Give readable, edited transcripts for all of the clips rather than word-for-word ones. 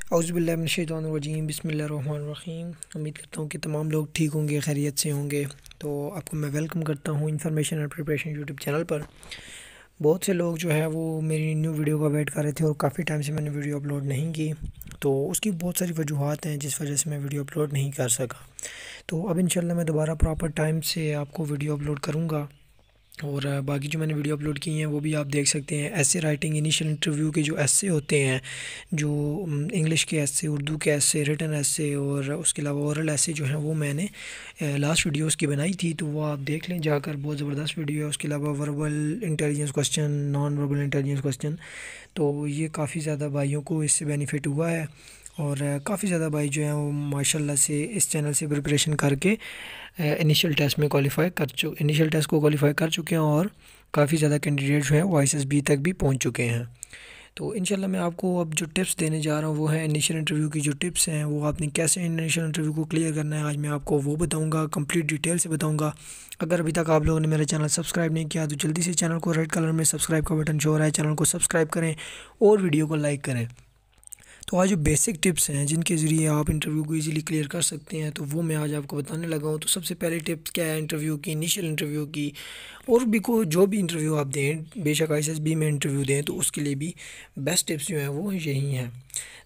औज़ुबिल्लाहि बिस्मिल्लाहिर्रहमानिर्रहीम। उम्मीद करता हूँ कि तमाम लोग ठीक होंगे, खैरियत से होंगे। तो आपको मैं वेलकम करता हूँ information and preparation YouTube channel पर। बहुत से लोग जो है वो मेरी न्यू वीडियो का वेट कर रहे थे और काफ़ी टाइम से मैंने वीडियो अपलोड नहीं की, तो उसकी बहुत सारी वजूहात हैं जिस वजह से मैं वीडियो अपलोड नहीं कर सका। तो अब इंशाल्लाह मैं दोबारा प्रॉपर टाइम से आपको वीडियो अपलोड करूँगा और बाकी जो मैंने वीडियो अपलोड की हैं वो भी आप देख सकते हैं। ऐसे राइटिंग इनिशियल इंटरव्यू के जो ऐसे होते हैं, जो इंग्लिश के ऐसे, उर्दू के ऐसे, रिटन ऐसे और उसके अलावा ओरल ऐसे जो हैं वो मैंने लास्ट वीडियोस की बनाई थी, तो वो आप देख लें जाकर, बहुत ज़बरदस्त वीडियो है। उसके अलावा verbal intelligence question, non verbal intelligence question, तो ये काफ़ी ज़्यादा भाइयों को इससे बेनिफिट हुआ है और काफ़ी ज़्यादा भाई जो हैं वो माशाल्लाह से इस चैनल से प्रिपरेशन करके इनिशियल टेस्ट को क्वालिफाई कर चुके हैं और काफ़ी ज़्यादा कैंडिडेट जो हैं वो ISSB तक भी पहुंच चुके हैं। तो इंशाल्लाह मैं आपको अब जो टिप्स देने जा रहा हूँ वो है इनिशियल इंटरव्यू की जो टिप्स हैं, वो आपने कैसे इनिशियल इंटरव्यू को क्लियर करना है, आज मैं आपको वो बताऊंगा, कंप्लीट डिटेल से बताऊंगा। अगर अभी तक आप लोगों ने मेरा चैनल सब्सक्राइब नहीं किया तो जल्दी से चैनल को, रेड कलर में सब्सक्राइब का बटन शो हो रहा है, चैनल को सब्सक्राइब करें और वीडियो को लाइक करें। तो आज जो बेसिक टिप्स हैं जिनके ज़रिए आप इंटरव्यू को इजीली क्लियर कर सकते हैं, तो वो मैं आज आपको बताने लगा हूँ। तो सबसे पहले टिप्स क्या है इंटरव्यू की, इनिशियल इंटरव्यू की, और भी को जो भी इंटरव्यू आप दें, बेशक ISSB में इंटरव्यू दें, तो उसके लिए भी बेस्ट टिप्स जो हैं वो यही हैं।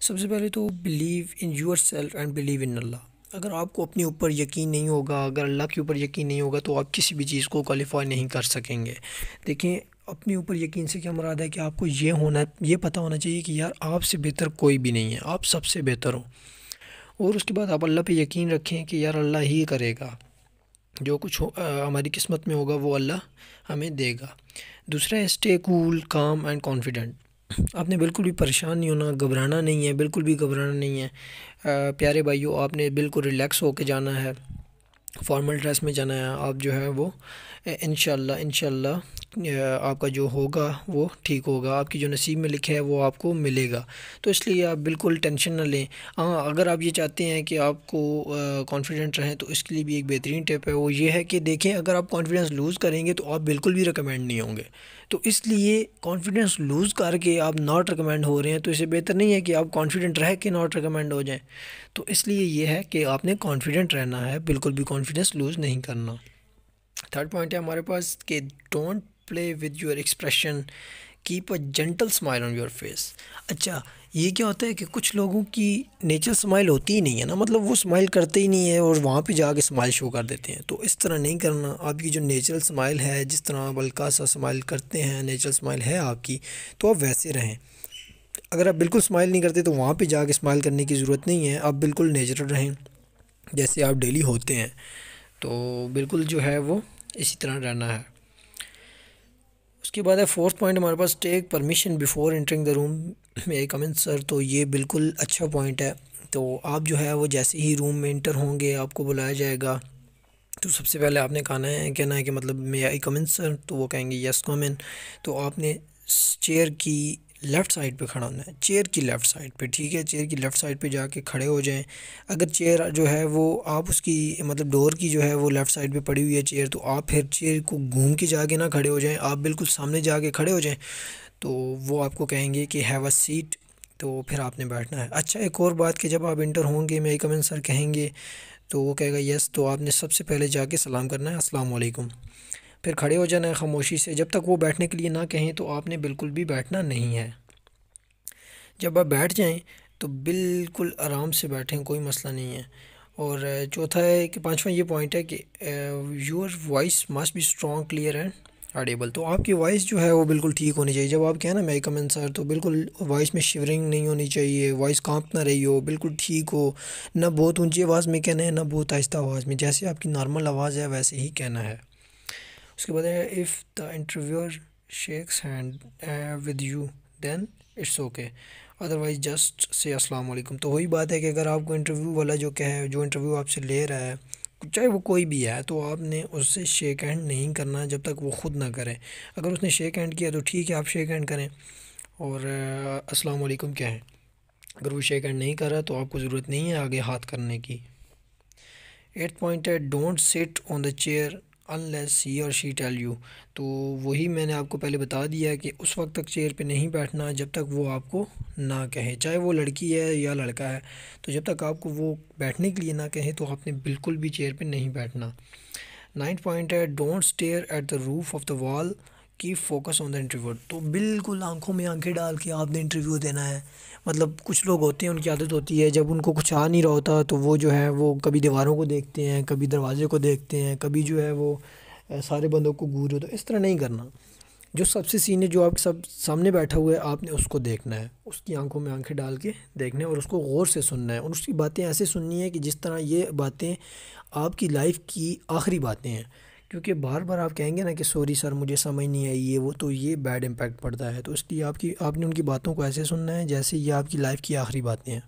सबसे पहले तो believe in yourself and believe in Allah. अगर आपको अपने ऊपर यकीन नहीं होगा, अगर अल्लाह के ऊपर यकीन नहीं होगा, तो आप किसी भी चीज़ को क्वालिफाई नहीं कर सकेंगे। देखें, अपने ऊपर यकीन से क्या मुराद है कि आपको ये पता होना चाहिए कि यार आपसे बेहतर कोई भी नहीं है, आप सबसे बेहतर हो। और उसके बाद आप अल्लाह पे यकीन रखें कि यार अल्लाह ही करेगा, जो कुछ हमारी किस्मत में होगा वो अल्लाह हमें देगा। दूसरा है स्टे कूल, काम एंड कॉन्फिडेंट। आपने बिल्कुल भी परेशान नहीं होना, घबराना नहीं है, बिल्कुल भी घबराना नहीं है। प्यारे भाइयों, आपने बिल्कुल रिलैक्स होकर जाना है, फॉर्मल ड्रेस में जाना है। आप जो है वो इंशाल्लाह आपका जो होगा वो ठीक होगा, आपकी जो नसीब में लिखा है वो आपको मिलेगा। तो इसलिए आप बिल्कुल टेंशन ना लें। हाँ, अगर आप ये चाहते हैं कि आपको कॉन्फिडेंट रहें, तो इसके लिए भी एक बेहतरीन टिप है, वो ये है कि देखें, अगर आप कॉन्फिडेंस लूज़ करेंगे तो आप बिल्कुल भी रिकमेंड नहीं होंगे। तो इसलिए कॉन्फिडेंस लूज़ करके आप नॉट रिकमेंड हो रहे हैं, तो इससे बेहतर नहीं है कि आप कॉन्फिडेंट रह के नॉट रिकमेंड हो जाएं। तो इसलिए ये है कि आपने कॉन्फिडेंट रहना है, बिल्कुल भी कॉन्फिडेंस लूज़ नहीं करना। थर्ड पॉइंट है हमारे पास कि don't play with your expression, keep a gentle smile on your face. अच्छा, ये क्या होता है कि कुछ लोगों की नेचर स्माइल होती ही नहीं है ना, मतलब वो स्माइल करते ही नहीं है और वहाँ पे जाके स्माइल शो कर देते हैं। तो इस तरह नहीं करना। आपकी जो नेचुरल स्माइल है, जिस तरह आप हल्का सा स्माइल करते हैं, नेचुरल स्माइल है आपकी, तो आप वैसे रहें। अगर आप बिल्कुल स्माइल नहीं करते तो वहाँ पे जाके स्माइल करने की ज़रूरत नहीं है, आप बिल्कुल नेचुरल रहें जैसे आप डेली होते हैं। तो बिल्कुल जो है वो इसी तरह रहना है। उसके बाद है फोर्थ पॉइंट हमारे पास, take permission before entering the room, may come in sir. तो ये बिल्कुल अच्छा पॉइंट है। तो आप जो है वो जैसे ही रूम में इंटर होंगे, आपको बुलाया जाएगा, तो सबसे पहले आपने कहना है कि मतलब मे आई कम इन सर, तो वो कहेंगे यस कम इन। तो आपने चेयर की लेफ़्ट साइड पे खड़ा होना है, चेयर की लेफ़्ट साइड पे, ठीक है, चेयर की लेफ़्ट साइड पे जाके खड़े हो जाएं। अगर चेयर जो है वो आप उसकी मतलब डोर की जो है वो लेफ़्ट साइड पे पड़ी हुई है चेयर, तो आप फिर चेयर को घूम के जाके ना खड़े हो जाएं, आप बिल्कुल सामने जाके खड़े हो जाएं। तो वो आपको कहेंगे कि हैव अ सीट, तो फिर आपने बैठना है। अच्छा, एक और बात कि जब आप इंटर होंगे, मे आई कम इन सर कहेंगे, तो वो कहेगा यस, तो आपने सबसे पहले जाके सलाम करना है, अस्सलाम वालेकुम। फिर खड़े हो जाना है खामोशी से, जब तक वो बैठने के लिए ना कहें तो आपने बिल्कुल भी बैठना नहीं है। जब आप बैठ जाएं तो बिल्कुल आराम से बैठें, कोई मसला नहीं है। और चौथा है कि पांचवा ये पॉइंट है कि your voice must be strong, clear and Audible. तो आपकी वॉइस जो है वो बिल्कुल ठीक होनी चाहिए। जब आप कहें ना मे आई कम इन सर, तो बिल्कुल वॉइस में शिवरिंग नहीं होनी चाहिए, वॉइस कांप ना रही हो, बिल्कुल ठीक हो। ना बहुत ऊंची आवाज़ में कहना है, ना बहुत आहिस्ता आवाज़ में, जैसे आपकी नॉर्मल आवाज़ है वैसे ही कहना है। उसके बाद है if the interviewer shakes hand with you then it's okay, otherwise just say अस्सलाम वालेकुम। तो वही बात है कि अगर आपको इंटरव्यू वाला जो इंटरव्यू आपसे ले रहा है, चाहे वो कोई भी है, तो आपने उससे शेक हैंड नहीं करना जब तक वो ख़ुद ना करे। अगर उसने शेक हैंड किया तो ठीक है, आप शेक हैंड करें और अस्सलाम वालेकुम कहें। अगर वो शेक हैंड नहीं कर रहा तो आपको ज़रूरत नहीं है आगे हाथ करने की। एट पॉइंट है don't sit on the chair unless he और शी टेल यू। तो वही मैंने आपको पहले बता दिया है कि उस वक्त तक चेयर पे नहीं बैठना जब तक वो आपको ना कहे, चाहे वो लड़की है या लड़का है। तो जब तक आपको वो बैठने के लिए ना कहे तो आपने बिल्कुल भी चेयर पे नहीं बैठना। 9th पॉइंट है don't stare at the roof of the wall, keep focus on the interview. तो बिल्कुल आंखों में आंखें डाल के आपने इंटरव्यू देना है। मतलब कुछ लोग होते हैं, उनकी आदत होती है जब उनको कुछ आ नहीं रहा होता तो वो जो है वो कभी दीवारों को देखते हैं, कभी दरवाजे को देखते हैं, कभी जो है वो सारे बंदों को घूर। तो इस तरह नहीं करना। जो सबसे सीनियर जो आपके सब सामने बैठा हुआ है आपने उसको देखना है, उसकी आंखों में आंखें डाल के देखना है और उसको गौर से सुनना है और उसकी बातें ऐसे सुननी है कि जिस तरह ये बातें आपकी लाइफ की आखिरी बातें हैं। क्योंकि बार बार आप कहेंगे ना कि सॉरी सर मुझे समझ नहीं आई ये वो, तो ये बैड इम्पैक्ट पड़ता है। तो इसलिए आपने उनकी बातों को ऐसे सुनना है जैसे ये आपकी लाइफ की आखिरी बातें हैं।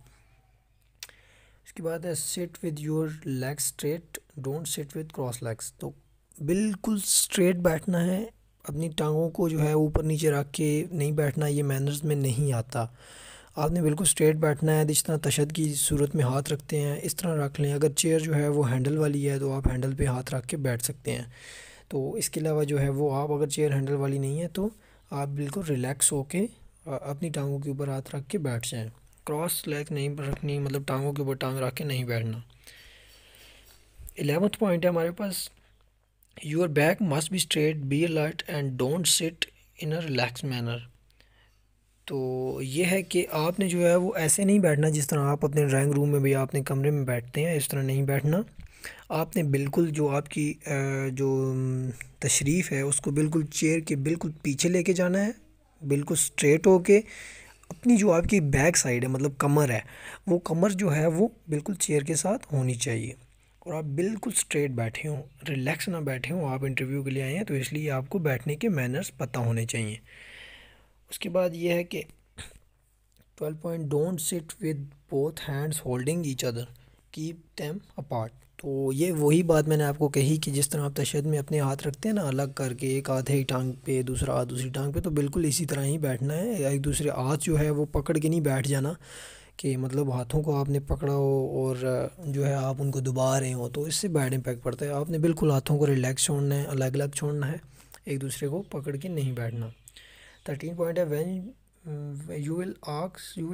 इसके बाद है sit with your legs straight, don't sit with cross legs. तो बिल्कुल स्ट्रेट बैठना है, अपनी टांगों को जो है ऊपर नीचे रख के नहीं बैठना, ये मैनर्स में नहीं आता। आपने बिल्कुल स्ट्रेट बैठना है, जिस तरह तशद्दुद की सूरत में हाथ रखते हैं इस तरह रख लें। अगर चेयर जो है वो हैंडल वाली है तो आप हैंडल पे हाथ रख के बैठ सकते हैं। तो इसके अलावा जो है वो आप अगर चेयर हैंडल वाली नहीं है तो आप बिल्कुल रिलैक्स होके अपनी टांगों के ऊपर हाथ रख के बैठ जाएं। क्रॉस लेग नहीं रखनी, मतलब टांगों के ऊपर टांग रख के नहीं बैठना। 11th पॉइंट है हमारे पास your back must be straight, be alert and don't sit in a relax manner. तो ये है कि आपने जो है वो ऐसे नहीं बैठना जिस तरह आप अपने ड्राइंग रूम में भी अपने कमरे में बैठते हैं, इस तरह नहीं बैठना। आपने बिल्कुल जो आपकी जो तशरीफ़ है उसको बिल्कुल चेयर के बिल्कुल पीछे लेके जाना है, बिल्कुल स्ट्रेट होके। अपनी जो आपकी बैक साइड है मतलब कमर है, वो कमर जो है वो बिल्कुल चेयर के साथ होनी चाहिए और आप बिल्कुल स्ट्रेट बैठे हों, रिलैक्स ना बैठे हों। आप इंटरव्यू के लिए आए हैं तो इसलिए आपको बैठने के मैनर्स पता होने चाहिए। उसके बाद ये है कि 12 point don't sit with both hands holding each other, keep them apart. तो ये वही बात मैंने आपको कही कि जिस तरह आप तशद्दुद में अपने हाथ रखते हैं ना अलग करके, एक हाथ है टांग पे दूसरा हाथ दूसरी टांग पे, तो बिल्कुल इसी तरह ही बैठना है। एक दूसरे हाथ जो है वो पकड़ के नहीं बैठ जाना कि मतलब हाथों को आपने पकड़ा हो और जो है आप उनको दबा रहे हो, तो इससे बैड इम्पैक्ट पड़ता है। आपने बिल्कुल हाथों को रिलैक्स छोड़ना है, अलग अलग छोड़ना है, एक दूसरे को पकड़ के नहीं बैठना। 13 पॉइंट है when you will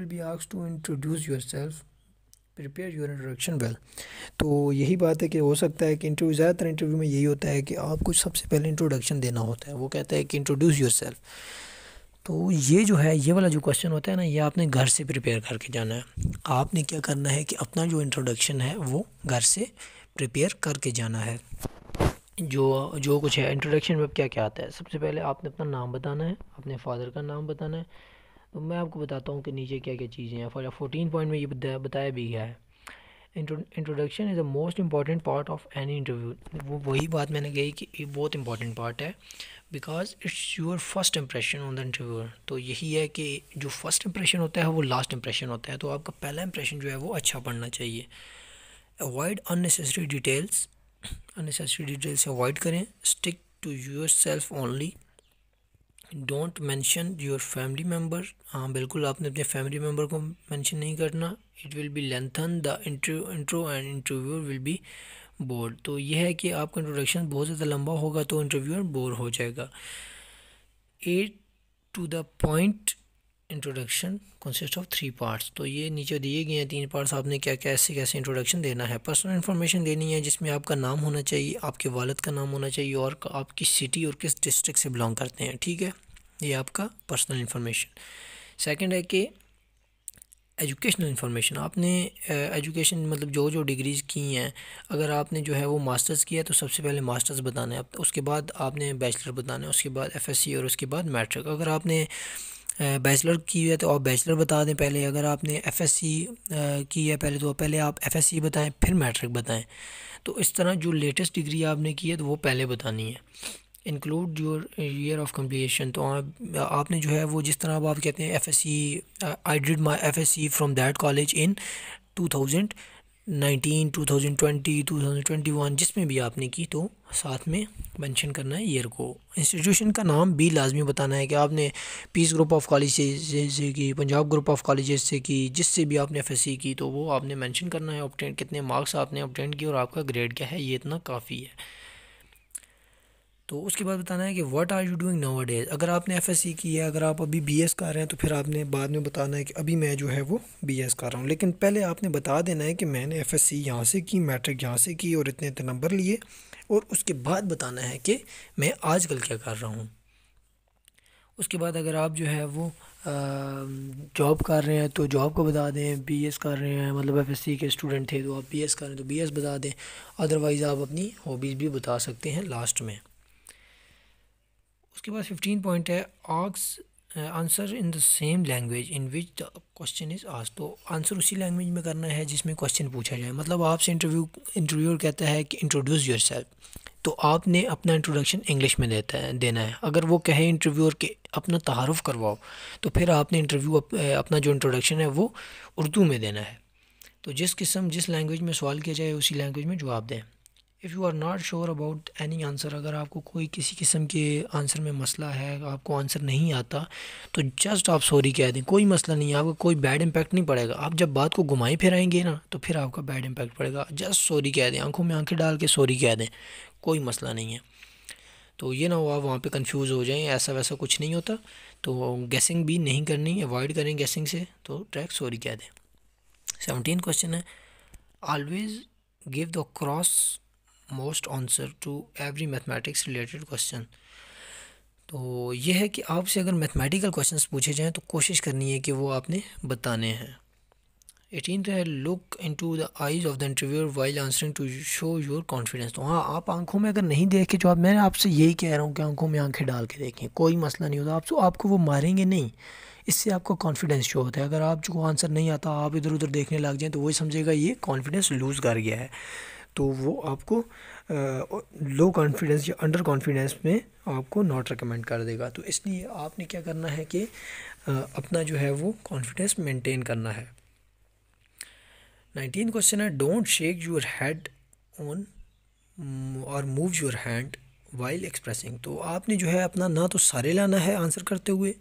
be asked to introduce yourself, prepare your introduction well. तो यही बात है कि हो सकता है कि इंटरव्यू ज़्यादातर इंटरव्यू में यही होता है कि आपको सबसे पहले इंट्रोडक्शन देना होता है। वो कहता है कि इंट्रोड्यूस योरसेल्फ। तो ये जो है ये वाला जो क्वेश्चन होता है ना, ये आपने घर से प्रिपेयर करके जाना है। आपने क्या करना है कि अपना जो इंट्रोडक्शन है वो घर से प्रिपेयर करके जाना है। जो जो कुछ है इंट्रोडक्शन में क्या क्या आता है, सबसे पहले आपने अपना नाम बताना है, अपने फादर का नाम बताना है। तो मैं आपको बताता हूँ कि नीचे क्या क्या चीज़ें हैं। 14 पॉइंट में ये बताया भी गया है, introduction is the most important part of any interview. वो वही बात मैंने कही कि ये बहुत इंपॉर्टेंट पार्ट है, because it's your first impression on the interviewer. तो यही है कि जो फर्स्ट इंप्रेशन होता है वो लास्ट इंप्रेशन होता है, तो आपका पहला इंप्रेशन जो है वो अच्छा पड़ना चाहिए। Avoid unnecessary details, unnecessary details avoid करें। Stick to yourself only, don't mention your family member. हाँ बिल्कुल आपने अपने फैमिली मेम्बर को मेंशन नहीं करना। It will be lengthen the intro and interviewer will be board. तो यह है कि आपका इंट्रोडक्शन बहुत ज़्यादा लंबा होगा तो इंटरव्यूअर बोर हो जाएगा। 8 to the point introduction consist of 3 parts. तो ये नीचे दिए गए हैं 3 पार्ट्स, आपने क्या कैसे कैसे इंट्रोडक्शन देना है। पर्सनल इन्फॉर्मेशन देनी है जिसमें आपका नाम होना चाहिए, आपके वालिद का नाम होना चाहिए और आप किस सिटी और किस डिस्ट्रिक्ट से बिलोंग करते हैं, ठीक है, ये आपका पर्सनल इन्फॉर्मेशन। सेकंड है कि एजुकेशनल इन्फॉर्मेशन, आपने एजुकेशन मतलब जो जो डिग्रीज़ की हैं, अगर आपने जो है वो मास्टर्स किया तो सबसे पहले मास्टर्स बताना है, उसके बाद आपने बैचलर बताना है, उसके बाद एफएससी और उसके बाद मैट्रिक। अगर आपने बैचलर की है तो आप बैचलर बता दें पहले, अगर आपने एफएससी की है पहले तो पहले आप एफएससी बताएं फिर मैट्रिक बताएं। तो इस तरह जो लेटेस्ट डिग्री आपने की है तो वो पहले बतानी है। Include your year of completion, तो आपने जो है वो जिस तरह अब आप कहते हैं FSc, I did my FSc from that college in 2019, 2020, 2021, जिसमें भी आपने की तो साथ में मेंशन करना है ईयर को। इंस्टीट्यूशन का नाम भी लाजमी बताना है कि आपने पीस ग्रुप ऑफ कॉलेज से की, पंजाब ग्रुप ऑफ कॉलेजेस से की, जिससे भी आपने एफएससी की तो वो आपने मेंशन करना है। ऑब्टेन कितने मार्क्स आपने ऑब्टेन किए और आपका ग्रेड क्या है, ये इतना काफ़ी है। तो उसके बाद बताना है कि what are you doing now days. अगर आपने एफएससी की है, अगर आप अभी बीएस कर रहे हैं, तो फिर आपने बाद में बताना है कि अभी मैं जो है वो बीएस कर रहा हूँ। लेकिन पहले आपने बता देना है कि मैंने एफएससी यहाँ से की, मैट्रिक यहाँ से की और इतने इतने नंबर लिए, और उसके बाद बताना है कि मैं आजकल क्या कर रहा हूँ। उसके बाद अगर आप जो है वो जॉब कर रहे हैं तो जॉब को बता दें, बीएस कर रहे हैं मतलब एफएससी के स्टूडेंट थे तो आप बीएस कर रहे हैं तो बीएस बता दें। अदरवाइज़ आप अपनी हॉबीज़ भी बता सकते हैं लास्ट में। उसके बाद 15 पॉइंट है, ask answer in the same language in which the question is asked. तो आंसर उसी लैंग्वेज में करना है जिसमें क्वेश्चन पूछा जाए। मतलब आपसे इंटरव्यूअर कहता है कि इंट्रोड्यूस योरसेल्फ, तो आपने अपना इंट्रोडक्शन इंग्लिश में देना है। अगर वो कहे इंटरव्यूअर के अपना तारुफ करवाओ, तो फिर आपने अपना जो इंट्रोडक्शन है वो उर्दू में देना है। तो जिस लैंग्वेज में सवाल किया जाए उसी लैंग्वेज में जवाब दें। If you are not sure about any answer, अगर आपको कोई किसी किस्म के आंसर में मसला है, आपको आंसर नहीं आता, तो जस्ट आप सॉरी कह दें, कोई मसला नहीं है, आपका कोई बैड इम्पैक्ट नहीं पड़ेगा। आप जब बात को घुमाए फिराएंगे ना तो फिर आपका बैड इम्पैक्ट पड़ेगा। जस्ट सॉरी कह दें, आंखों में आंखें डाल के सॉरी कह दें, कोई मसला नहीं है। तो ये ना हो आप वहाँ पे कंफ्यूज हो जाएं, ऐसा वैसा कुछ नहीं होता। तो गेसिंग भी नहीं करनी, अवॉइड करें गेसिंग से, तो डायरेक्ट सॉरी कह दें। 17 क्वेश्चन है, always give the cross most answer to every mathematics related question. तो ये है कि आपसे अगर मैथमेटिकल क्वेश्चंस पूछे जाएं तो कोशिश करनी है कि वो आपने बताने हैं। 18 है, look into the eyes of the interviewer while answering to show your confidence. तो हाँ, आप आंखों में अगर नहीं देख के जवाब, मैं आपसे यही कह रहा हूँ कि आंखों में आंखें डाल के देखें, कोई मसला नहीं होता। आपको वो मारेंगे नहीं, इससे आपका कॉन्फिडेंस शो होता है। अगर आप जो आंसर नहीं आता आप इधर उधर देखने लग जाएं तो वही समझेगा ये कॉन्फिडेंस लूज़ कर गया है, तो वो आपको लो कॉन्फिडेंस या अंडर कॉन्फिडेंस में आपको नॉट रिकमेंड कर देगा। तो इसलिए आपने क्या करना है कि अपना जो है वो कॉन्फिडेंस मेंटेन करना है। 19 क्वेश्चन है, don't shake your head on or move your hand while expressing. तो आपने जो है अपना ना तो सारे लाना है आंसर करते हुए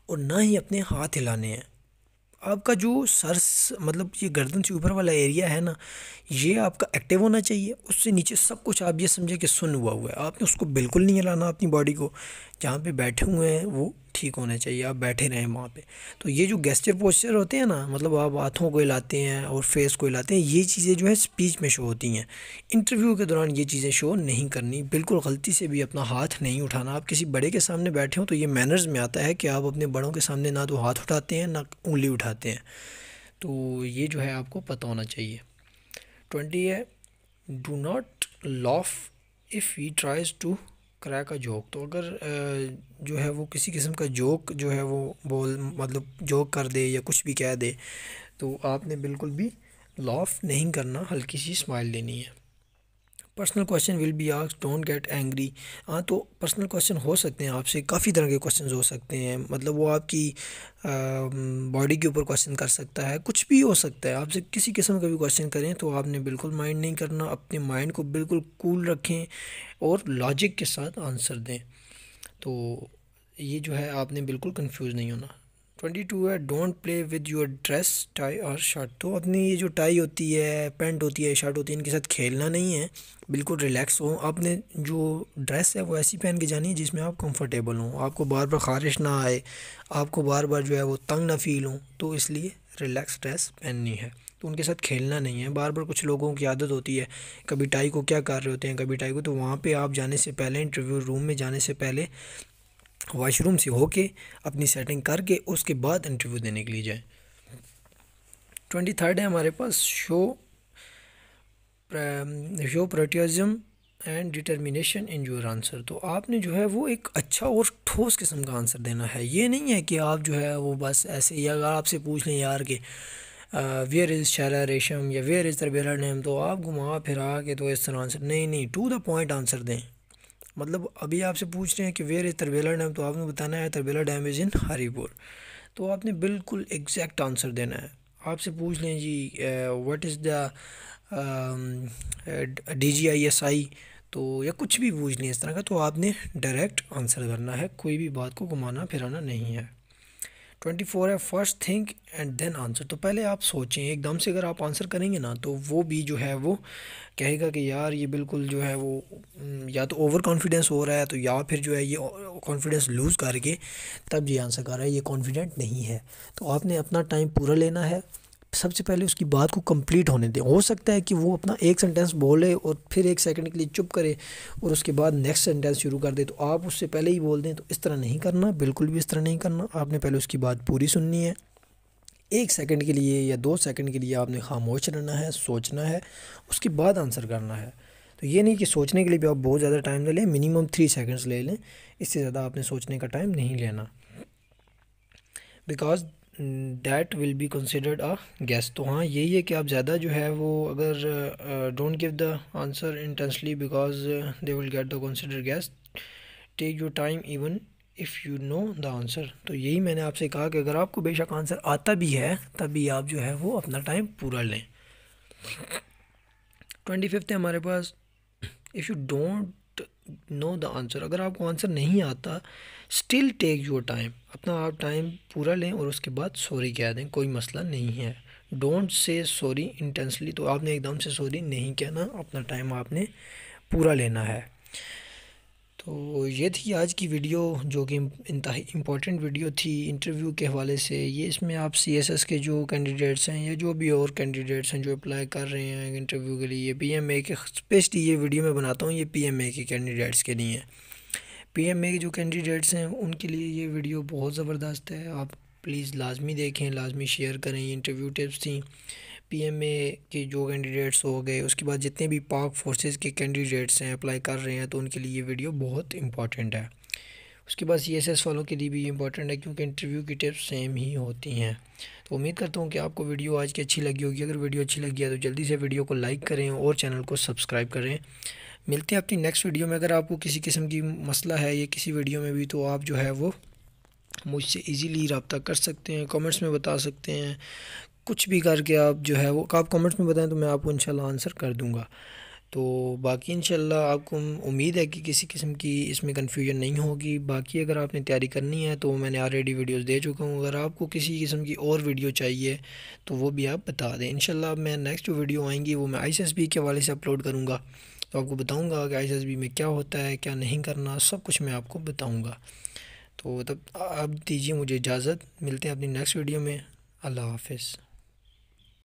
और ना ही अपने हाथ हिलाने हैं। आपका जो सर मतलब ये गर्दन से ऊपर वाला एरिया है ना, ये आपका एक्टिव होना चाहिए। उससे नीचे सब कुछ आप ये समझे कि सुन हुआ है, आपने उसको बिल्कुल नहीं हिलाना। अपनी बॉडी को जहाँ पे बैठे हुए हैं वो ठीक होना चाहिए, आप बैठे रहें वहाँ पे। तो ये जो गेस्चर पोस्चर होते हैं ना, मतलब आप हाथों को हिलाते हैं और फेस को हिलाते हैं, ये चीज़ें जो है स्पीच में शो होती हैं। इंटरव्यू के दौरान ये चीज़ें शो नहीं करनी, बिल्कुल गलती से भी अपना हाथ नहीं उठाना। आप किसी बड़े के सामने बैठे हो तो ये मैनर्स में आता है कि आप अपने बड़ों के सामने ना तो हाथ उठाते हैं ना उंगली उठाते हैं। तो ये जो है आपको पता होना चाहिए। 20 है, do not laugh if he tries to crack a joke. तो अगर जो है वो किसी किस्म का जोक जो है वो मतलब जोक कर दे या कुछ भी कह दे, तो आपने बिल्कुल भी लॉफ नहीं करना, हल्की सी स्माइल देनी है। Personal question will be asked, don't get angry. हाँ, तो पर्सनल क्वेश्चन हो सकते हैं आपसे, काफ़ी तरह के क्वेश्चन हो सकते हैं। मतलब वो आपकी बॉडी के ऊपर क्वेश्चन कर सकता है, कुछ भी हो सकता है। आपसे किसी किस्म का भी क्वेश्चन करें तो आपने बिल्कुल माइंड नहीं करना, अपने माइंड को बिल्कुल कूल रखें और लॉजिक के साथ आंसर दें। तो ये जो है आपने बिल्कुल कंफ्यूज नहीं होना। 22 है, don't play with your dress tie और शर्ट। तो अपनी ये जो टाई होती है, पैंट होती है, शर्ट होती है, इनके साथ खेलना नहीं है, बिल्कुल रिलैक्स हो। आपने जो ड्रेस है वो ऐसी पहन के जानी है जिसमें आप कंफर्टेबल हों, आपको बार बार ख़ारिश ना आए, आपको बार बार जो है वो तंग ना फील हो, तो इसलिए रिलैक्स ड्रेस पहननी है। तो उनके साथ खेलना नहीं है बार बार। कुछ लोगों की आदत होती है, कभी टाई को क्या कर रहे होते हैं, कभी टाई को, तो वहाँ पे आप जाने से पहले, इंटरव्यू रूम में जाने से पहले वॉशरूम से होके अपनी सेटिंग करके उसके बाद इंटरव्यू देने के लिए जाएं। 23 है हमारे पास, show patriotism and determination in your answer. तो आपने जो है वो एक अच्छा और ठोस किस्म का आंसर देना है। ये नहीं है कि आप जो है वो बस ऐसे, या अगर आपसे पूछ लें यार कि वेयर इज़ शैला रेशम या वेयर इज़ तरबेला डैम, तो आप घुमा फिरा के तो इस तरह आंसर नहीं, टू द पॉइंट आंसर दें। मतलब अभी आपसे पूछ रहे हैं कि वेयर इज़ तरबेला डैम, तो आपने बताना है Tarbela dam is in Haripur. तो आपने बिल्कुल एग्जैक्ट आंसर देना है। आपसे पूछ लें जी व्हाट इज़ द DGISI, तो या कुछ भी पूछ लें इस तरह का, तो आपने डायरेक्ट आंसर करना है, कोई भी बात को घुमाना फिराना नहीं है। 24 है first think and then answer. तो पहले आप सोचें, एकदम से अगर आप आंसर करेंगे ना तो वो भी जो है वो कहेगा कि यार ये बिल्कुल जो है वो या तो ओवर कॉन्फिडेंस हो रहा है, तो या फिर जो है ये कॉन्फिडेंस लूज़ करके तब ये आंसर कर रहा है, ये कॉन्फिडेंट नहीं है। तो आपने अपना टाइम पूरा लेना है, सबसे पहले उसकी बात को कंप्लीट होने दें। हो सकता है कि वो अपना एक सेंटेंस बोले और फिर एक सेकंड के लिए चुप करे और उसके बाद नेक्स्ट सेंटेंस शुरू कर दे, तो आप उससे पहले ही बोल दें। तो इस तरह नहीं करना, बिल्कुल भी इस तरह नहीं करना। आपने पहले उसकी बात पूरी सुननी है, एक सेकंड के लिए या 2 सेकंड के लिए आपने खामोश रहना है, सोचना है, उसके बाद आंसर करना है। तो ये नहीं कि सोचने के लिए भी आप बहुत ज़्यादा टाइम ले लें, मिनिमम 3 सेकंड्स ले लें, इससे ज़्यादा आपने सोचने का टाइम नहीं लेना, because that will be considered a guess. तो हाँ यही है कि आप ज़्यादा जो है वो अगर don't give the answer intensely because they will get the consider guess, take your time even if you know the answer. तो यही मैंने आपसे कहा कि अगर आपको बेशक आंसर आता भी है तभी आप जो है वो अपना टाइम पूरा लें। 25 है हमारे पास, if you don't know the answer, अगर आपको आंसर नहीं आता स्टिल टेक योर टाइम, अपना आप टाइम पूरा लें और उसके बाद सॉरी कह दें, कोई मसला नहीं है। डोंट से सॉरी इंटेंसली, तो आपने एकदम से सॉरी नहीं कहना, अपना टाइम आपने पूरा लेना है। तो ये थी आज की वीडियो जो कि इंतहाई इम्पोर्टेंट वीडियो थी इंटरव्यू के हवाले से। ये इसमें आप सीएसएस के जो कैंडिडेट्स हैं या जो भी और कैंडिडेट्स हैं जो अप्लाई कर रहे हैं इंटरव्यू के लिए, पीएमए के स्पेशली ये वीडियो मैं बनाता हूँ, ये पीएमए के कैंडिडेट्स के लिए। पीएमए के जो कैंडिडेट्स हैं उनके लिए ये वीडियो बहुत ज़बरदस्त है, आप प्लीज़ लाजमी देखें, लाजमी शेयर करें। ये इंटरव्यू टिप्स थी पीएमए के जो कैंडिडेट्स हो गए, उसके बाद जितने भी पाक फोर्सेस के कैंडिडेट्स हैं अप्लाई कर रहे हैं तो उनके लिए ये वीडियो बहुत इंपॉर्टेंट है। उसके बाद सीएसएस वालों के लिए भी इंपॉर्टेंट है क्योंकि इंटरव्यू की टिप्स सेम ही होती हैं। तो उम्मीद करता हूँ कि आपको वीडियो आज की अच्छी लगी होगी। अगर वीडियो अच्छी लगी है तो जल्दी से वीडियो को लाइक करें और चैनल को सब्सक्राइब करें। मिलते हैं अपनी नेक्स्ट वीडियो में। अगर आपको किसी किस्म की मसला है ये किसी वीडियो में भी, तो आप जो है वो मुझसे इजीली रब्ता कर सकते हैं, कमेंट्स में बता सकते हैं, कुछ भी करके आप जो है वो आप कमेंट्स में बताएं तो मैं आपको इंशाल्लाह आंसर कर दूंगा। तो बाकी इंशाल्लाह आपको उम्मीद है कि किसी किस्म की इसमें कन्फ्यूजन नहीं होगी। बाकी अगर आपने तैयारी करनी है तो मैंने ऑलरेडी वीडियोस दे चुका हूँ, अगर आपको किसी किस्म की और वीडियो चाहिए तो वो भी आप बता दें। इंशाल्लाह मैं नेक्स्ट जो वीडियो आएंगी वो मैं आईएसएसबी के हवाले से अपलोड करूँगा, तो आपको बताऊँगा कि आईएसएसबी में क्या होता है क्या नहीं करना, सब कुछ मैं आपको बताऊँगा। तो तब आप दीजिए मुझे इजाज़त, मिलते हैं अपनी नेक्स्ट वीडियो में। अल्लाह हाफ़िज़।